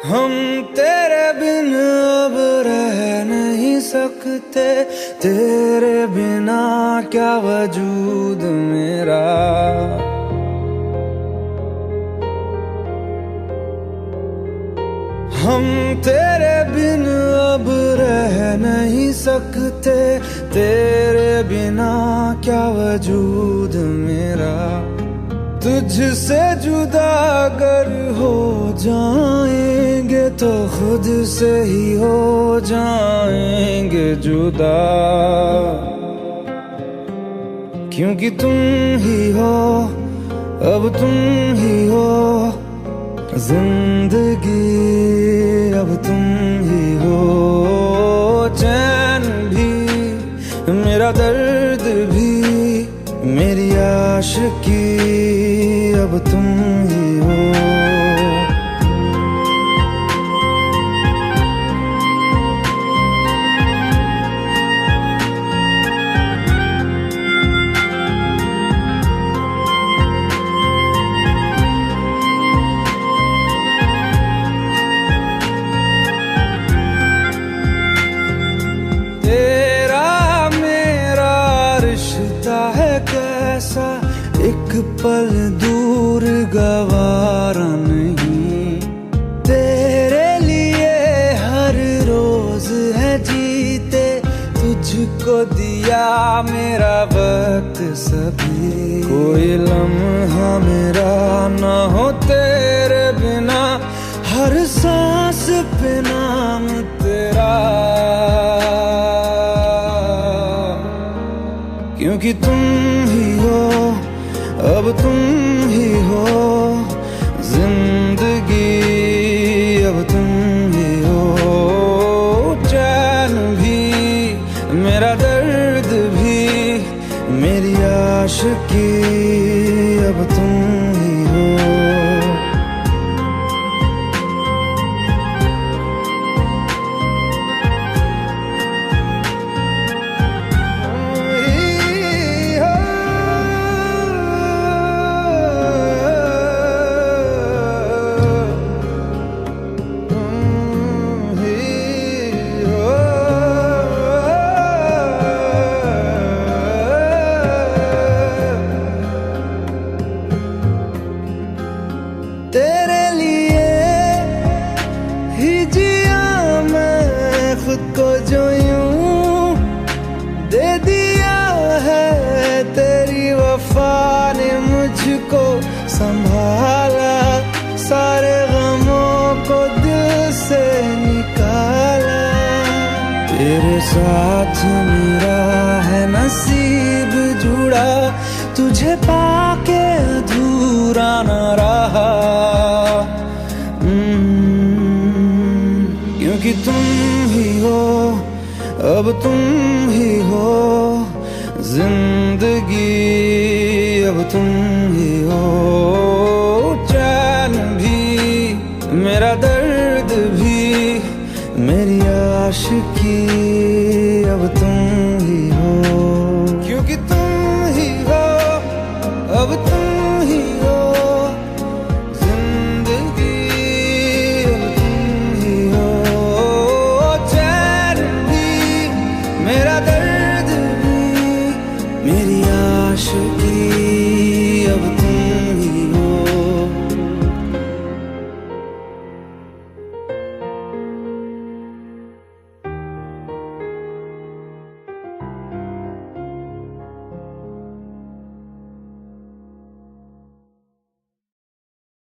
हम तेरे बिन अब रह नहीं सकते, तेरे बिना क्या वजूद मेरा। हम तेरे बिन अब रह नहीं सकते, तेरे बिना क्या वजूद मेरा। तुझसे जुदा अगर हो जाएंगे तो खुद से ही हो जाएंगे जुदा, क्योंकि तुम ही हो, अब तुम ही हो जिंदगी, अब तुम ही हो। चैन भी मेरा दर्द भी मेरी आशिकी, अब तुम ही हो। एक पल दूर गवारा नहीं, तेरे लिए हर रोज है जीते, तुझको दिया मेरा वक्त सभी। कोई लम्हा मेरा ना हो तेरे बिना, हर सांस पे नाम तेरा, क्योंकि तुम ही हो, अब तुम ही हो जिंदगी, अब तुम ही हो। चैन भी मेरा दर्द भी मेरी आशिकी, अब तुम ही हो। तेरे लिए ही जिया मैं खुद को, जो यूं दे दिया है तेरी वफा ने मुझको संभाला, सारे गमों को दिल से निकाला। तेरे साथ मेरा है नसीब जुड़ा, तुझे पाके अधूरा न रहा, क्योंकि तुम ही हो, अब तुम ही हो जिंदगी, अब तुम ही हो। चैन भी मेरा दर्द भी मेरी आशिकी, अब तुम ही हो, क्योंकि तुम ही हो, अब तुम ही हो जिंदगी, अब तुम ही हो। चैन भी मेरा दर्द भी मेरी आशिकी।